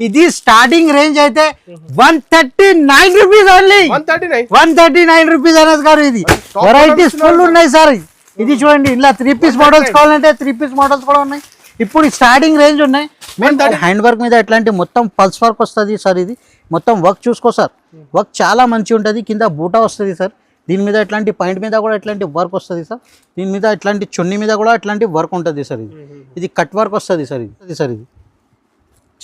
ఇది starting range అయితే 139 rupees only. 139 rupees Anas గారు. ఇది వెరైటీస్ ఫుల్ ఉన్నాయి సార్. ఇది చూడండి, ఇలా 3 పీస్ మోడల్స్ కావాలంటే 3 పీస్ మోడల్స్ కూడా ఉన్నాయి. ఇప్పుడు స్టార్టింగ్ రేంజ్ ఉన్నాయి. హ్యాండ్ వర్క్ మీద ఎట్లాంటి మొత్తం పల్స్ వర్క్ వస్తుంది సార్. ఇది మొత్తం వర్క్ చూసుకో సార్, వర్క్ చాలా మంచి ఉంటుంది. కింద బూటా వస్తుంది సార్. దీని మీద ఎట్లాంటి పాయింట్ మీద కూడా ఎట్లాంటి వర్క్ వస్తుంది సార్. దీని మీద ఎట్లాంటి చున్నీ మీద కూడా ఎట్లాంటి వర్క్ ఉంటుంది సార్. ఇది కట్ వర్క్ వస్తుంది సార్. ఇది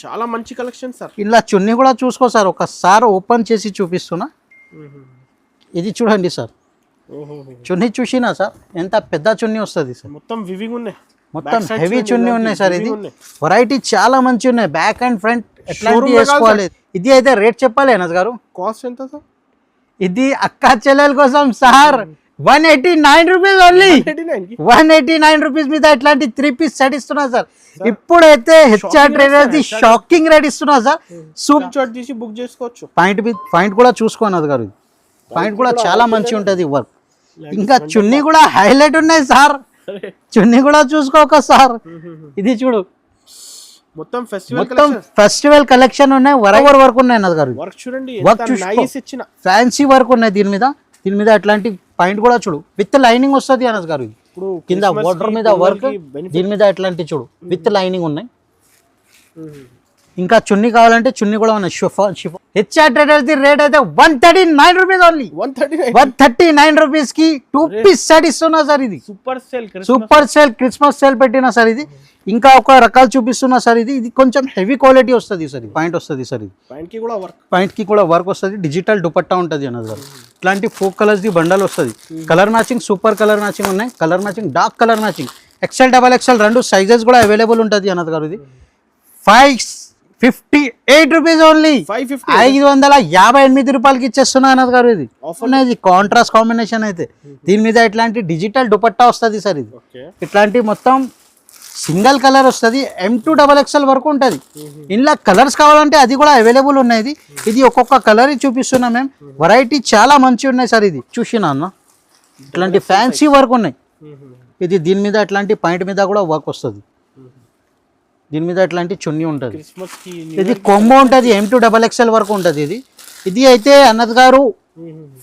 చాలా మంచి కలెక్షన్ సార్. ఇలా చున్నీ కూడా చూసుకో సార్, ఒకసారి ఓపెన్ చేసి చూపిస్తున్నా. ఇది చూడండి సార్, చున్నీ చూసినా సార్ ఎంత పెద్ద చున్నీ వస్తుంది సార్. మొత్తం వివింగ్ ఉన్నాయి, మొత్తం హెవీ చున్నీ ఉన్నాయి సార్. ఇది వెరైటీ చాలా మంచి ఉన్నాయి, బ్యాక్ అండ్ ఫ్రంట్ ఎట్లాంటి వేసుకోవాలి. ఇది అయితే రేట్ చెప్పాలి అనస్ గారు. కాస్ట్ ఎంత సార్? ఇది అక్క చెల్లెల కోసం సార్ 189 రూపీస్ ఓన్లీ. 189 రూపీస్ మీద ఇట్లాంటి 3 పీస్ సెట్ ఇస్తున్నా సార్. ఇప్పుడైతే హెచ్ఆర్ ట్రేడర్స్ షాకింగ్ రేట్ ఇస్తున్నా సార్. సూపర్ చేసి బుక్ చేసుకోవచ్చు. పాయింట్ కూడా చూసుకోనదు గారు. పాయింట్ కూడా చాలా మంచి ఉంటుంది వర్క్. ఇంకా చున్నీ కూడా హైలైట్ ఉన్నాయి సార్. చున్నీ కూడా చూసుకోక సార్. ఇది చూడు, మొత్తం ఫెస్టివల్ కలెక్షన్ ఉన్నాయి. వరవర్ వర్క్ ఉన్నాయి అన్నది గారు. వర్క్ చూడండి, ఫ్యాన్సీ వర్క్ ఉన్నాయి దీని మీద అట్లాంటి పాయింట్ కూడా చూడు, విత్ లైనింగ్ వస్తుంది అనస్ గారు. కింద బోర్డర్ మీద వర్క్, దీని మీద ఎట్లాంటి చూడు విత్ లైనింగ్ ఉన్నాయి. ఇంకా చున్నీ కావాలంటే చున్నీ కూడా ఉన్నాయి. హెచ్ఆర్ ట్రేడర్స్ ది రేట్ అయితే 139 రూపీస్ ఓన్లీ. 139 రూపీస్ కి 2 పీస్ సెట్ ఇస్తున్నా సార్. ఇది సూపర్ సేల్ క్రిస్మస్ సేల్ పెట్టినా సార్. ఇది ఇంకా ఒక రకాలు చూపిస్తున్నా సార్. ఇది కొంచెం హెవీ క్వాలిటీ వస్తుంది సార్. పాయింట్ వస్తుంది సార్. ఇది పాయింట్ కి కూడా వర్క్ వస్తుంది. డిజిటల్ దుపట్టా ఉంటుంది అన్నది గారు. ఇట్లాంటి 4 కలర్స్ ది బండల్ వస్తుంది. Colour matching, super colour matching ఉన్నాయి. Colour matching, dark colour matching, XL, XXL రెండు సైజెస్ కూడా అవైలబుల్ ఉంటుంది అన్నది గారు. ఇది 558 రూపీస్ ఓన్లీ. 558 రూపాయలకి ఇచ్చేస్తున్నా అన్నది గారు. ఇది కాంట్రాస్ట్ కాంబినేషన్ అయితే దీని మీద ఇట్లాంటి డిజిటల్ దుపట్టా వస్తుంది సార్. ఇది ఇట్లాంటి మొత్తం సింగిల్ కలర్ వస్తుంది. M2 XXL వరకు ఉంటుంది. ఇందులో కలర్స్ కావాలంటే అది కూడా అవైలబుల్ ఉన్నాయి. ఇది ఒక్కొక్క కలర్ చూపిస్తున్నాం మేము. వెరైటీ చాలా మంచి ఉన్నాయి సార్. ఇది చూసినా అన్న, ఇట్లాంటి ఫ్యాన్సీ వర్క్ ఉన్నాయి. ఇది దీని మీద అట్లాంటి పాయింట్ మీద కూడా వర్క్ వస్తుంది. దీని మీద అట్లాంటి చున్నీ ఉంటుంది. ఇది కొంబో ఉంటుంది. M2 XXL వరకు ఉంటుంది. ఇది అయితే అన్నద్ గారు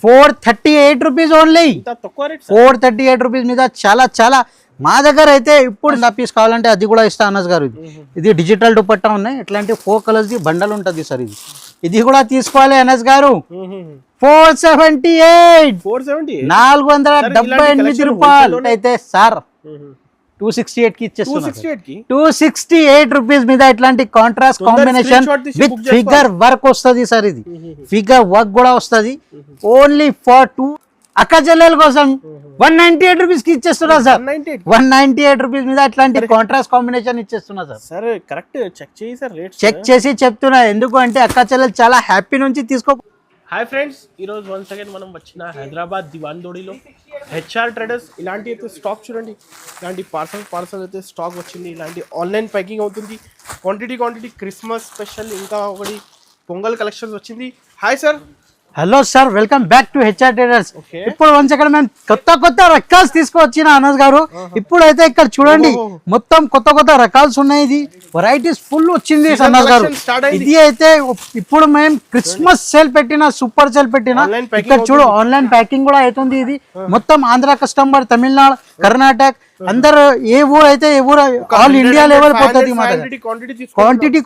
438 రూపీస్ ఓన్లీ. 438 రూపీస్ మీద చాలా చాలా. మా దగ్గర అయితే ఇప్పుడు నా పీస్ కావాలంటే అది కూడా ఇస్తా అనస్ గారు. ఇది డిజిటల్ దుపట్టా ఉన్నాయి. ఇట్లాంటి 4 కలర్స్ ది బండల్ ఉంటుంది సార్. ఇది కూడా తీసుకోవాలి అనస్ గారు. 478 478 రూపాయలు అయితే సార్ 268 కి ఇచ్చేస్తున్నా. 268 రూపీస్ మీద ఇట్లాంటి contrast combination with figure work వస్తుంది సార్. ఇది ఫిగర్ వర్క్ కూడా వస్తుంది. ఓన్లీ ఫర్ 2 అక్క చెల్లెల కోసం 198 రూపీస్ కి ఇచ్చేస్తున్నా సార్. 198 రూపీస్ మీద ఇట్లాంటి కాంట్రాస్ట్ కాంబినేషన్ ఇచ్చేస్తున్నా సార్. సార్ కరెక్ట్ చెక్ చేయి సార్, రేట్ చెక్ చేసి చెప్తున్నా. ఎందుకు అంటే అక్క చెల్లెలు చాలా హ్యాపీ నుంచి తీసుకో. హాయ్ ఫ్రెండ్స్, ఈరోజు వన్స్ అగైన్ మనం వచ్చిన హైదరాబాద్ దివాన్ దోడిలో హెచ్ఆర్ ట్రేడర్స్. ఇలాంటి అయితే స్టాక్ చూడండి, ఇలాంటి పార్సల్ అయితే స్టాక్ వచ్చింది. ఇలాంటి ఆన్లైన్ ప్యాకింగ్ అవుతుంది. క్వాంటిటీ క్రిస్మస్ స్పెషల్, ఇంకా ఒకటి పొంగల్ కలెక్షన్స్ వచ్చింది. Hi sir. Hello sir, welcome back to HR traders. ఇప్పుడు వన్స్ ఇక్కడ మేము కొత్త రకాల్స్ తీసుకొచ్చిన అనస్ గారు. ఇప్పుడైతే ఇక్కడ చూడండి, మొత్తం కొత్త రకాల్స్ ఉన్నాయి. ఇది వెరైటీస్ ఫుల్ వచ్చింది అనస్ గారు. ఇది అయితే ఇప్పుడు మేము క్రిస్మస్ సేల్ పెట్టిన, సూపర్ సేల్ పెట్టిన. ఇక్కడ చూడు, ఆన్లైన్ ప్యాకింగ్ కూడా అవుతుంది. ఇది మొత్తం ఆంధ్ర కస్టమర్, తమిళనాడు, కర్ణాటక అందరు ఏ ఊరు అయితే ఏ ఊరు ఆల్ ఇండియా లెవెల్ పోతుంది.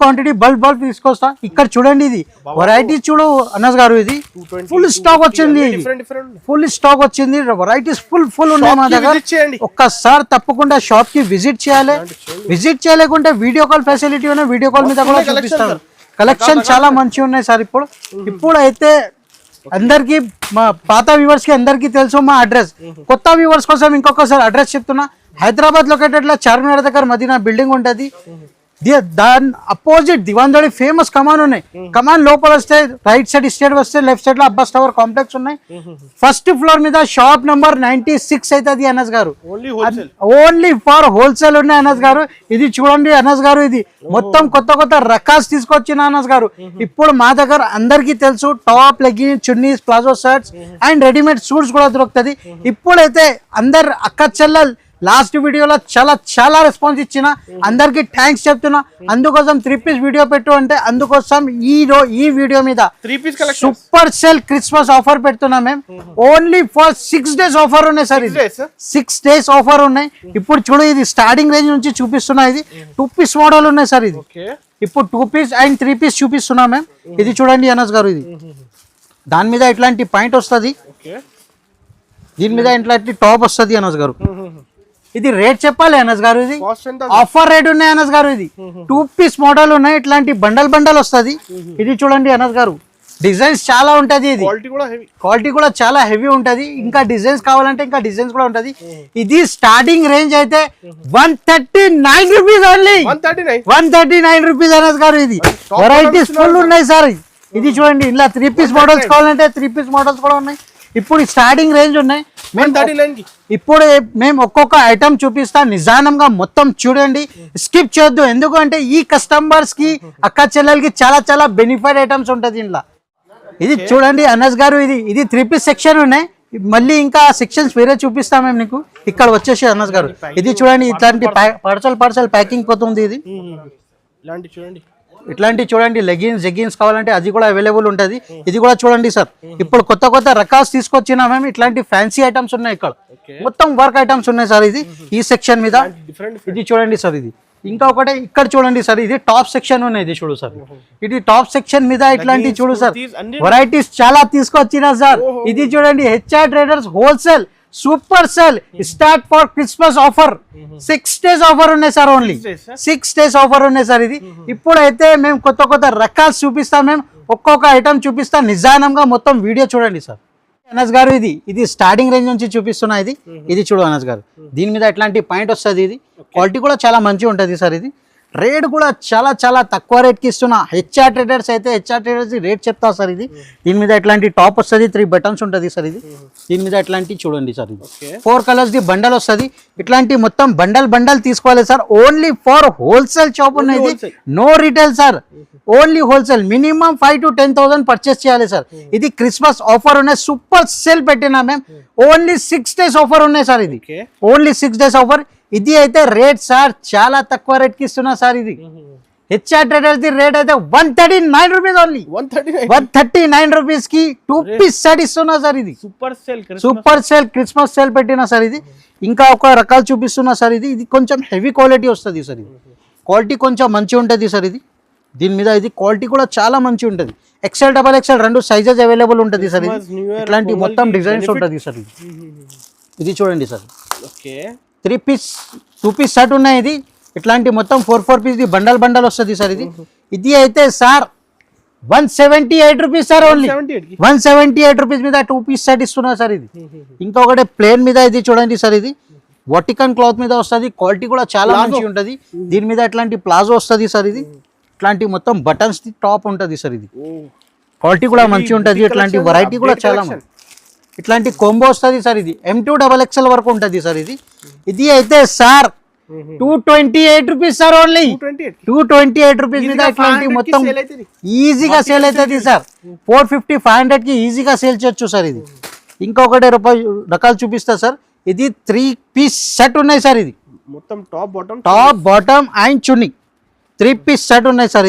క్వాంటిటీ బల్క్ తీసుకొస్తా. ఇక్కడ చూడండి, ఇది వెరైటీ చూడు అనస్ గారు. ఇది ఫుల్ స్టాక్ వచ్చింది. ఫుల్ స్టాక్ వచ్చింది. వెరైటీస్ ఫుల్ ఉన్నాయి మా దగ్గర. ఒక్కసారి తప్పకుండా షాప్ కి విజిట్ చేయాలి. విజిట్ చేయలేకుంటే వీడియో కాల్ ఫెసిలిటీ ఉన్నాయి. వీడియో కాల్ మీద కూడా చూపిస్తాను. కలెక్షన్ చాలా మంచిగా ఉన్నాయి సార్. ఇప్పుడు అయితే అందరికి, మా పాత వ్యూవర్స్ కి అందరికి తెలుసు మా అడ్రస్. కొత్త వ్యూవర్స్ కోసం ఇంకొకసారి అడ్రస్ చెప్తున్నా. హైదరాబాద్ లొకేటెడ్ లో చార్మినార్ దగ్గర మదీనా బిల్డింగ్ ఉంటుంది. దాని అపోజిట్ దివాన్ దోడి ఫేమస్ కమాన్ ఉన్నాయి. కమాన్ లోపల వస్తే రైట్ సైడ్ స్టేట్ వస్తే లెఫ్ట్ సైడ్ లో అబ్బాస్ టవర్ కాంప్లెక్స్ ఉన్నాయి. ఫస్ట్ ఫ్లోర్ మీద షాప్ నంబర్ 96 అవుతుంది అనస్ గారు. ఓన్లీ ఫర్ హోల్సేల్ ఉన్నాయి అనస్ గారు. ఇది చూడండి అనస్ గారు, ఇది మొత్తం కొత్త రకాస్ తీసుకొచ్చిన అనస్ గారు. ఇప్పుడు మా దగ్గర అందరికి తెలుసు, top, legging, chunnis, palazzo shirts and readymade suits కూడా దొరుకుతుంది. ఇప్పుడైతే అందరు అక్క చెల్లెలు లాస్ట్ వీడియోలో చాలా రెస్పాన్స్ ఇచ్చిన, అందరికి థ్యాంక్స్ చెప్తున్నా. అందుకోసం 3 పీస్ వీడియో పెట్టు అంటే అందుకోసం ఈ వీడియో మీద 3 piece collection super sale Christmas offer పెడుతున్నాం మేము. ఓన్లీ ఫర్ 6 days ఆఫర్ ఉన్నాయి సార్. ఇది 6 days ఆఫర్ ఉన్నాయి. ఇప్పుడు చూడు, ఇది స్టార్టింగ్ రేంజ్ నుంచి చూపిస్తున్నా. ఇది 2 పీస్ మోడల్ ఉన్నాయి సార్. ఇది ఇప్పుడు 2 పీస్ అండ్ 3 పీస్ చూపిస్తున్నా మేము. ఇది చూడండి అనస్ గారు, ఇది దాని మీద ఇట్లాంటి పాయింట్ వస్తుంది, దీని మీద ఇట్లాంటి టాప్ వస్తుంది అనస్ గారు. ఇది రేట్ చెప్పాలి అనస్ గారు, ఇది ఆఫర్ రేట్ ఉన్నాయి అనస్ గారు. ఇది 2 పీస్ మోడల్ ఉన్నాయి, ఇట్లాంటి బండల్ వస్తుంది. ఇది చూడండి అనస్ గారు, డిజైన్స్ చాలా ఉంటది. ఇది క్వాలిటీ కూడా చాలా హెవీ ఉంటది. ఇంకా డిజైన్స్ కావాలంటే ఇంకా డిజైన్స్ కూడా ఉంటది. ఇది స్టార్టింగ్ రేంజ్ అయితే 139 రూపీస్ ఓన్లీ. 139 రూపీస్ అనస్ గారు. ఇది వెరైటీస్ ఫుల్ ఉన్నాయి సార్. ఇది చూడండి, ఇలా 3 పీస్ మోడల్స్ కావాలంటే 3 పీస్ మోడల్స్ కూడా ఉన్నాయి. ఇప్పుడు స్టార్టింగ్ రేంజ్ ఉన్నాయి. ఇప్పుడు మేము ఒక్కొక్క ఐటమ్ చూపిస్తా, నిదానంగా మొత్తం చూడండి, స్కిప్ చేయొద్దు. ఎందుకంటే ఈ కస్టమర్స్ కి, అక్క చెల్లెలకి చాలా బెనిఫిట్ ఐటమ్స్ ఉంటుంది ఇంట్లో. ఇది చూడండి అనస్ గారు, ఇది 3 పీస్ సెక్షన్ ఉన్నాయి. మళ్ళీ ఇంకా సెక్షన్స్ వేరే చూపిస్తాం మేము నీకు. ఇక్కడ వచ్చేసి అనస్ గారు, ఇది చూడండి, ఇట్లాంటి పార్సల్ ప్యాకింగ్ పోతుంది. ఇది ఇట్లాంటి చూడండి, లెగిన్స్ కావాలంటే అది కూడా అవైలబుల్ ఉంటుంది. ఇది కూడా చూడండి సార్, ఇప్పుడు కొత్త రకాలు తీసుకొచ్చినా మేము. ఇట్లాంటి ఫ్యాన్సీ ఐటమ్స్ ఉన్నాయి, ఇక్కడ మొత్తం వర్క్ ఐటమ్స్ ఉన్నాయి సార్. ఇది ఈ సెక్షన్ మీద ఇది చూడండి సార్. ఇది ఇంకా ఒకటి ఇక్కడ చూడండి సార్, ఇది టాప్ సెక్షన్ ఉన్నాయి. ఇది చూడు సార్, ఇది టాప్ సెక్షన్ మీద ఇట్లాంటి చూడు సార్, వెరైటీస్ చాలా తీసుకొచ్చినా సార్. ఇది చూడండి, HR traders wholesale super cell start for Christmas offer. 6 days offer ఉన్నాయి సార్. ఓన్లీ 6 days ఆఫర్ ఉన్నాయి సార్. ఇది ఇప్పుడైతే మేము కొత్త రకాలు చూపిస్తాం. మేము ఒక్కొక్క ఐటమ్ చూపిస్తాం, నిదానంగా మొత్తం వీడియో చూడండి సార్. అనస్ గారు, ఇది స్టార్టింగ్ రేంజ్ నుంచి చూపిస్తున్నా. ఇది చూడు అనస్ గారు, దీని మీద ఇట్లాంటి పాయింట్ వస్తుంది. ఇది క్వాలిటీ కూడా చాలా మంచిగా ఉంటుంది సార్. ఇది రేట్ కూడా చాలా తక్కువ రేట్కి ఇస్తున్నా. హెచ్ఆర్ ట్రేడర్స్ రేట్ చెప్తా సార్. ఇది దీని మీద ఇట్లాంటి టాప్ వస్తుంది, 3 buttons ఉంటుంది సార్. ఇది దీని మీద ఇట్లాంటి చూడండి సార్. ఇది 4 colors ది బండల్ వస్తుంది. ఇట్లాంటి మొత్తం బండల్ తీసుకోవాలి sir. Only for wholesale shop ఉన్నాయి. ఇది no retail sir, only wholesale. Minimum 5 to 10,000 purchase చేయాలి సార్. ఇది క్రిస్మస్ ఆఫర్ ఉన్నాయి, సూపర్ సేల్ పెట్టినా మేము. ఓన్లీ 6 days ఆఫర్ ఉన్నాయి సార్. ఇది ఓన్లీ 6 days ఆఫర్. ఇది అయితే రేట్ సార్ చాలా తక్కువ రేట్ కి ఇస్తున్నా సార్. ఇది హెచ్ఆర్ ట్రేడర్స్ ది రేట్ అయితే 139 రూపీస్ ఓన్లీ. 139 రూపీస్ కి 2 పీస్ సెట్ ఇస్తున్నా సార్. ఇది సూపర్ సేల్ క్రిస్మస్ సేల్ పెట్టినా సార్. ఇది ఇంకా ఒక రకాలు చూపిస్తున్నా సార్. ఇది కొంచెం హెవీ క్వాలిటీ వస్తుంది సార్. ఇది క్వాలిటీ కొంచెం మంచిగా ఉంటుంది సార్. ఇది దీని మీద ఇది క్వాలిటీ కూడా చాలా మంచిగా ఉంటుంది. XL, XXL 2 సైజెస్ అవైలబుల్ ఉంటుంది సార్. ఇది ఇట్లాంటి మొత్తం డిజైన్స్ ఉంటుంది సార్. ఇది చూడండి సార్, 3 పీస్ 2 పీస్ సెట్ ఉన్నాయి. ఇది ఇట్లాంటి మొత్తం 4 పీస్ ది బండల్ వస్తుంది సార్. ఇది అయితే sir 178 rupees sir. Only 178 rupees మీద 2 పీస్ సెట్ ఇస్తున్నా సార్. ఇది ఇంకొకటి ప్లేన్ మీద ఇది చూడండి సార్. ఇది వాటికన్ క్లాత్ మీద వస్తుంది. క్వాలిటీ కూడా చాలా మంచిగా ఉంటుంది. దీని మీద ఇట్లాంటి ప్లాజో వస్తుంది సార్. ఇది ఇట్లాంటి మొత్తం బటన్స్ టాప్ ఉంటుంది సార్. ఇది క్వాలిటీ కూడా మంచిగా ఉంటుంది. ఇట్లాంటి వెరైటీ కూడా చాలా మంచి. ఇట్లాంటి కోంబో వస్తుంది సార్. ఇది M2 XXL వరకు ఉంటుంది సార్. ఇది అయితే sir 228 rupees sir. Only 228 rupees మీద ఇట్లాంటి మొత్తం ఈజీగా సేల్ అవుతుంది సార్. 450, 500 కి ఈజీగా సేల్ చేయొచ్చు సార్. ఇది ఇంకొకటి రకాలు చూపిస్తా సార్. ఇది 3 పీస్ సెట్ ఉన్నాయి సార్. ఇది మొత్తం top bottom and chunni 3 piece set ఉన్నాయి సార్.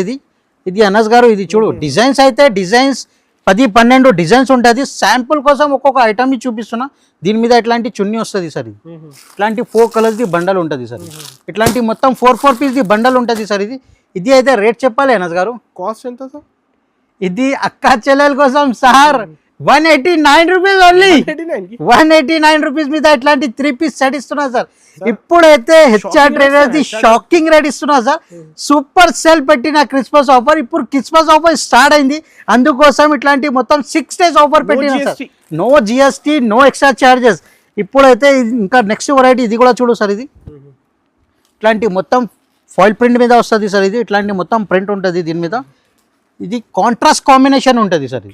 ఇది అనస్ గారు, ఇది చూడు, డిజైన్స్ అయితే డిజైన్స్ 10-12 డిజైన్స్ ఉంటుంది. శాంపుల్ కోసం ఒక్కొక్క ఐటమ్ ని చూపిస్తున్నా. దీని మీద ఇట్లాంటి చున్నీ వస్తుంది సార్. ఇది ఇట్లాంటి 4 colors ది బండల్ ఉంటుంది సార్. ఇట్లాంటి మొత్తం 4 పీస్ ది బండల్ ఉంటుంది సార్. ఇది అయితే రేట్ చెప్పాలి అనస్ గారు. కాస్ట్ ఎంత సార్? ఇది అక్క చెల్లెల కోసం సార్ 189 రూపీస్ ఓన్లీ. 189 రూపీస్ మీద ఇట్లాంటి 3 పీస్ సెట్ ఇస్తున్నా సార్. ఇప్పుడైతే HR traders the shocking rate ఇస్తున్నా సార్. సూపర్ సేల్ పెట్టిన క్రిస్మస్ ఆఫర్. ఇప్పుడు క్రిస్మస్ ఆఫర్ స్టార్ట్ అయింది, అందుకోసం ఇట్లాంటి మొత్తం 6 days ఆఫర్ పెట్టిన sir. No GST, no extra charges. ఇప్పుడైతే ఇంకా నెక్స్ట్ వెరైటీ ఇది కూడా చూడు సార్. ఇది ఇట్లాంటి మొత్తం ఫాయిల్ ప్రింట్ మీద వస్తుంది సార్. ఇది ఇట్లాంటి మొత్తం ప్రింట్ ఉంటుంది దీని మీద. ఇది కాంట్రాస్ట్ కాంబినేషన్ ఉంటుంది సార్.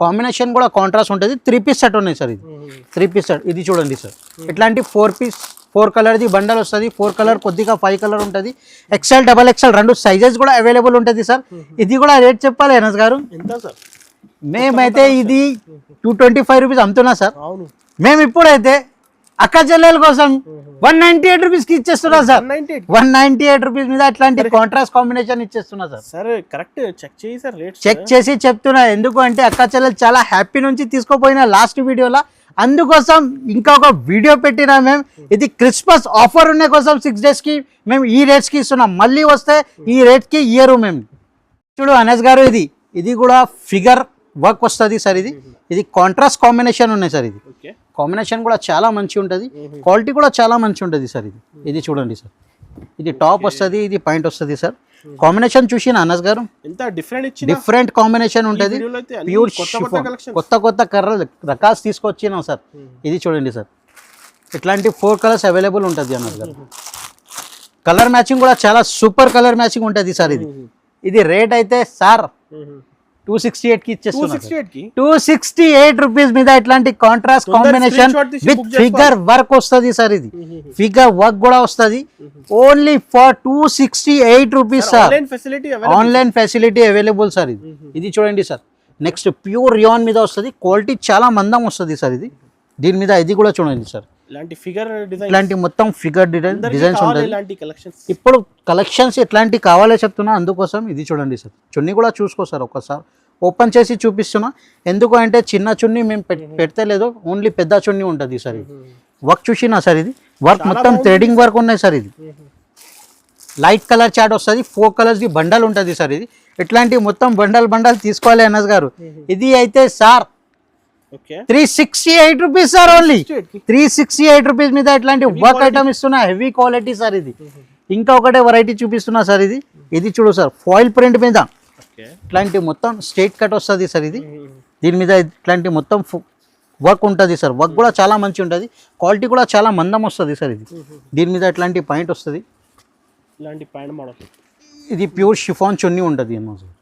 కాంబినేషన్ కూడా కాంట్రాస్ట్ ఉంటుంది. 3 పీస్ సెట్ ఉన్నాయి సార్. ఇది 3 పీస్ సెట్. ఇది చూడండి సార్, ఇట్లాంటి 4 color ది బండల్ వస్తుంది. 4 color కొద్దిగా 5 color ఉంటుంది. XL, XXL 2 సైజెస్ కూడా అవైలబుల్ ఉంటుంది సార్. ఇది కూడా రేట్ చెప్పాలి అనస్ గారు. మేమైతే ఇది 225 రూపీస్ అమ్ముతున్నా సార్. మేము ఇప్పుడైతే అక్క చెల్లెల కోసం 198 రూపీస్ కి ఇచ్చేస్తున్నా సార్. 198 రూపీస్ మీద అట్లాంటి కాంట్రాస్ట్ కాంబినేషన్ ఇచ్చేస్తున్నా సార్. సార్ కరెక్ట్ చెక్ చేయి సార్, రేట్ చెక్ చేసి చెప్తున్నా. ఎందుకు అంటే అక్క చెల్లెలు చాలా హ్యాపీ నుంచి తీసుకోపోయిన లాస్ట్ వీడియోలో, అందుకోసం ఇంకొక వీడియో పెట్టినా మేము. ఇది క్రిస్మస్ ఆఫర్ ఉన్న కోసం 6 days కి మేము ఈ రేట్స్ కి ఇస్తున్నాం. మళ్ళీ వస్తే ఈ రేట్ కి ఇయ్యరు మేము. చూడు అనస్ గారు, ఇది కూడా ఫిగర్ వర్క్ వస్తుంది సార్. ఇది కాంట్రాస్ట్ కాంబినేషన్ ఉన్నాయి సార్. ఇది కాంబినేషన్ కూడా చాలా మంచి ఉంటుంది, క్వాలిటీ కూడా చాలా మంచి ఉంటుంది సార్. ఇది చూడండి సార్, ఇది టాప్ వస్తుంది, ఇది పాయింట్ వస్తుంది సార్. కాంబినేషన్ చూసిన అనస్ గారు ఎంత డిఫరెంట్ కాంబినేషన్ ఉంటుంది. ప్యూర్ కొత్త రకాలు తీసుకొచ్చినాం సార్. ఇది చూడండి సార్, ఇట్లాంటి 4 కలర్స్ అవైలబుల్ ఉంటుంది అనస్ గారు. కలర్ మ్యాచింగ్ కూడా చాలా సూపర్ కలర్ మ్యాచింగ్ ఉంటుంది సార్. ఇది రేట్ అయితే సార్ 268 కి ఇచ్చేస్తున్నా. 268 రూపీస్ మీద ఇట్లాంటి contrast combination with figure work వస్తుంది సార్. ఇది ఫిగర్ వర్క్ కూడా వస్తుంది. Only for 268 rupees sir. Online facility available sir. ఇది చూడండి సార్. నెక్స్ట్ ప్యూర్ రియాన్ మీద వస్తుంది. క్వాలిటీ చాలా మందం వస్తుంది సార్. దీని మీద ఇది కూడా చూడండి సార్. ఇట్లాంటి మొత్తం ఫిగర్ డిజైన్స్ ఉంటుంది. ఇప్పుడు కలెక్షన్స్ ఎట్లాంటి కావాలో చెప్తున్నా, అందుకోసం ఇది చూడండి సార్. చున్నీ కూడా చూసుకో సార్, ఒక్కసారి ఓపెన్ చేసి చూపిస్తున్నా. ఎందుకు అంటే చిన్న చున్నీ మేము పెడితే లేదు, ఓన్లీ పెద్ద చున్నీ ఉంటుంది సార్. వర్క్ చూసినా సార్, ఇది వర్క్ మొత్తం థ్రెడింగ్ వర్క్ ఉన్నాయి సార్. ఇది లైట్ కలర్ చార్ట్ వస్తుంది. 4 కలర్స్ బండల్ ఉంటుంది సార్. ఇట్లాంటి మొత్తం బండల్ తీసుకోవాలి అనస్ గారు. ఇది అయితే sir 368 rupees sir. Only 368 rupees మీద ఇట్లాంటి వర్క్ ఐటమ్ ఇస్తున్నా, హెవీ క్వాలిటీ సార్. ఇంకా ఒకటే వెరైటీ చూపిస్తున్నా సార్. ఇది చూడు సార్, ఫాయిల్ ప్రింట్ మీద ఇట్లాంటి మొత్తం స్ట్రైట్ కట్ వస్తుంది సార్. దీని మీద ఇట్లాంటి మొత్తం వర్క్ ఉంటుంది సార్. వర్క్ కూడా చాలా మంచి ఉంటుంది, క్వాలిటీ కూడా చాలా మందం వస్తుంది సార్. దీని మీద ఇట్లాంటి పాయింట్ వస్తుంది. ఇది ప్యూర్ షిఫాన్ చున్నీ ఉంటుంది.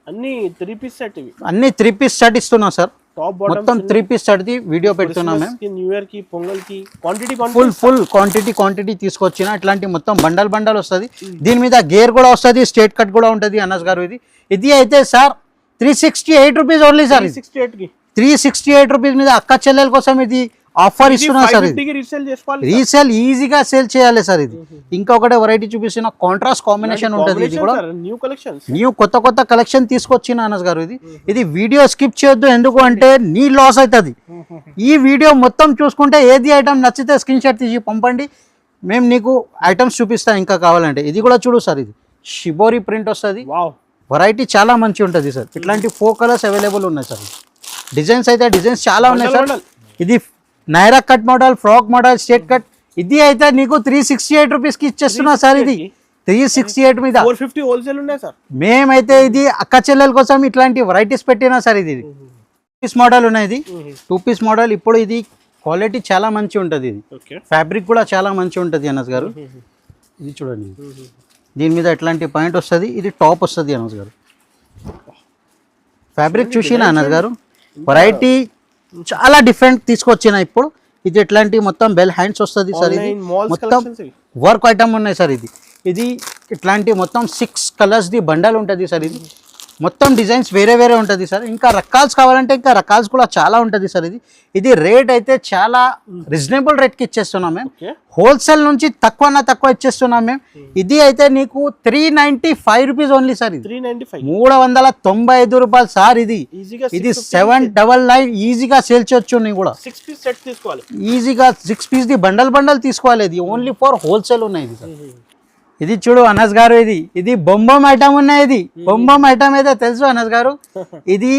అన్ని 3 పీస్ సెట్, అన్ని 3 పీస్ సెట్ ఇస్తున్నా సార్. మొత్తం 3 పీస్ సెట్ వీడియో పెడుతున్నాం మేము. న్యూ ఇయర్ కి, పొంగల్ కి ఫుల్ క్వాంటిటీ తీసుకొచ్చిన. ఇట్లాంటి మొత్తం బండల్ వస్తుంది. దీని మీద గేర్ కూడా వస్తుంది, స్ట్రేట్ కట్ కూడా ఉంటుంది అనస్ గారు. ఇది అయితే sir 368 rupees only sir. 368 rupees మీద అక్క చెల్లెల కోసం ఇది ఆఫర్ ఇస్తున్నా సార్. రీసేల్ ఈజీగా సేల్ చేయాలి సార్. ఇంకొకటి వెరైటీ చూపిస్తున్న కాంట్రాస్ట్ కాంబినేషన్ ఉంటుంది. ఇది కూడా న్యూ కొత్త కలెక్షన్ తీసుకొచ్చిన అనస్ గారు. ఇది వీడియో స్కిప్ చేయొద్దు, ఎందుకు అంటే నీ లాస్ అవుతుంది. ఈ వీడియో మొత్తం చూసుకుంటే ఏది ఐటమ్ నచ్చితే స్క్రీన్ షాట్ తీసి పంపండి, మేము నీకు ఐటమ్స్ చూపిస్తాం ఇంకా కావాలంటే. ఇది కూడా చూడు సార్, ఇది షిబోరి ప్రింట్ వస్తుంది. వెరైటీ చాలా మంచి ఉంటుంది సార్. ఇట్లాంటి 4 కలర్స్ అవైలబుల్ ఉన్నాయి సార్. డిజైన్స్ అయితే డిజైన్స్ చాలా ఉన్నాయి సార్. ఇది Naira cut model, frock model, straight cut. ఇది అయితే నీకు 368 రూపీస్ కి ఇచ్చేస్తున్నా సార్. ఇది 368 మీద 450 హోల్సేల్ ఉన్నాయి సార్. మేమైతే ఇది అక్క చెల్లెల కోసం ఇట్లాంటి వెరైటీస్ పెట్టినా సార్. ఇది 2 పీస్ మోడల్ ఉన్నాయి. ఇది 2 పీస్ మోడల్. ఇప్పుడు ఇది క్వాలిటీ చాలా మంచి ఉంటుంది. ఇది ఫ్యాబ్రిక్ కూడా చాలా మంచి ఉంటుంది అనస్ గారు. ఇది చూడండి, దీని మీద ఎట్లాంటి పాయింట్ వస్తుంది. ఇది టాప్ వస్తుంది అనస్ గారు. ఫ్యాబ్రిక్ చూసినా అనస్ గారు, వెరైటీ చాలా డిఫరెంట్ తీసుకొచ్చిన. ఇప్పుడు ఇది ఎట్లాంటి మొత్తం బెల్ హ్యాండ్స్ వస్తుంది సార్. ఇది మొత్తం వర్క్ ఐటమ్ ఉన్నాయి సార్. ఇది ఇట్లాంటి మొత్తం 6 కలర్స్ బండల్ ఉంటుంది సార్. ఇది మొత్తం డిజైన్స్ వేరే ఉంటుంది సార్. ఇంకా రకాల్స్ కావాలంటే ఇంకా రకాల్స్ కూడా చాలా ఉంటుంది సార్. ఇది రేట్ అయితే చాలా రీజనబుల్ రేట్కి ఇచ్చేస్తున్నాం మేము. హోల్సేల్ నుంచి తక్కువ ఇచ్చేస్తున్నాం మేము. ఇది అయితే నీకు 395 రూపీస్ ఓన్లీ సార్. ఇది 395 రూపాయలు సార్. ఇది 799 ఈజీగా సేల్ చేయొచ్చు. నీ కూడా 6 పీస్ సెట్ తీసుకోవాలి ఈజీగా. 6 పీస్ బండల్ తీసుకోవాలి. ఇది ఓన్లీ ఫర్ హోల్సేల్ ఉన్నాయి ఇది సార్. ఇది చూడు అనస్ గారు, ఇది బొంబం ఐటమ్ ఉన్నాయి. ఇది బొంబం ఐటమ్ అయితే తెలుసు అనస్ గారు. ఇది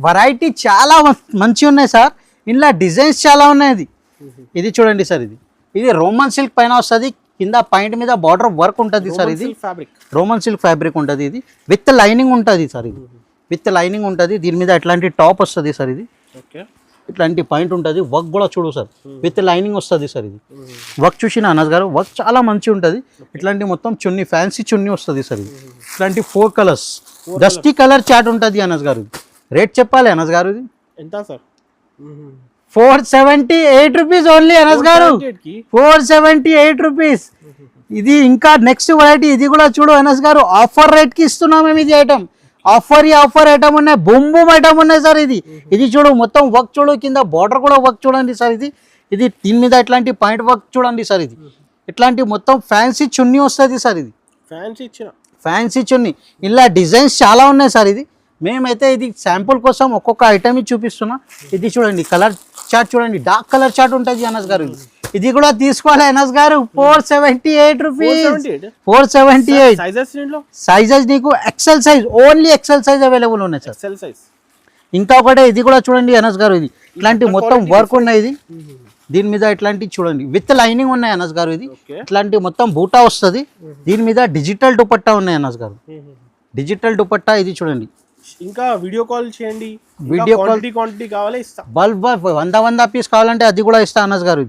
వెరైటీ చాలా మంచి ఉన్నాయి సార్. ఇందులో డిజైన్స్ చాలా ఉన్నాయి. ఇది చూడండి సార్. ఇది రోమన్ సిల్క్ పైన వస్తుంది. కింద పాయింట్ మీద బార్డర్ వర్క్ ఉంటుంది సార్. ఇది రోమన్ సిల్క్ ఫ్యాబ్రిక్ ఉంటుంది. ఇది విత్ లైనింగ్ ఉంటుంది సార్. ఇది విత్ లైనింగ్ ఉంటుంది. దీని మీద ఎట్లాంటి టాప్ వస్తుంది సార్. ఇది ఇట్లాంటి పాయింట్ ఉంటుంది. వర్క్ కూడా చూడు సార్, విత్ లైనింగ్ వస్తుంది సార్. ఇది వర్క్ చూసిన అనస్ గారు, వర్క్ చాలా మంచి ఉంటుంది. ఇట్లాంటి మొత్తం చున్నీ, ఫ్యాన్సీ చున్నీ వస్తుంది సార్. ఇది ఇట్లాంటి 4 కలర్స్ డస్టీ కలర్ చాట్ ఉంటుంది అనస్ గారు. రేట్ చెప్పాలి అనస్ గారు. ఇది ఎంత సార్? 478 రూపీస్ ఓన్లీ అనస్ గారు. 478 రూపీస్. ఇది ఇంకా నెక్స్ట్ వెరైటీ. ఇది కూడా చూడు అనస్ గారు, ఆఫర్ రేట్ కి ఇస్తున్నాం మేము. ఇది ఐటమ్ ఆఫర్ ఐటమ్ ఉన్నాయి. బూమ్ ఐటమ్ ఉన్నాయి సార్. ఇది చూడు మొత్తం వర్క్ చూడు, కింద బార్డర్ కూడా వర్క్ చూడండి సార్. ఇది దీని మీద ఇట్లాంటి పాయింట్ వర్క్ చూడండి సార్. ఇది ఇట్లాంటి మొత్తం ఫ్యాన్సీ చున్నీ వస్తుంది సార్. ఇది ఫ్యాన్సీ చున్నీ, ఇలా డిజైన్స్ చాలా ఉన్నాయి సార్. ఇది మేమైతే ఇది శాంపుల్ కోసం ఒక్కొక్క ఐటమ్ చూపిస్తున్నా. ఇది చూడండి కలర్ చార్ట్ చూడండి, డార్క్ కలర్ చార్ట్ ఉంటుంది అనస్ గారు. ఇది కూడా తీసుకోవాలి అనస్ గారు. 478 రూపీస్. 478 సైజెస్ నీకు XL size, only XL size available ఉన్నాయి సార్. ఇంకా ఒకటే ఇది కూడా చూడండి అనస్ గారు. ఇది ఇట్లాంటి మొత్తం వర్క్ ఉన్నాయి. ఇది దీని మీద ఇట్లాంటి చూడండి విత్ లైనింగ్ ఉన్నాయి అనస్ గారు. ఇది ఇట్లాంటి మొత్తం బూటా వస్తుంది. దీని మీద డిజిటల్ దుపట్టా ఉన్నాయి అనస్ గారు. డిజిటల్ దుపట్టా ఇది చూడండి. ఇంకా వీడియో కాల్ చేయండి, వీడియో క్వాంటిటీ కావాలి ఇస్తా. బల్బ్ 100 పీస్ కావాలంటే అది కూడా ఇస్తా అనస్ గారు.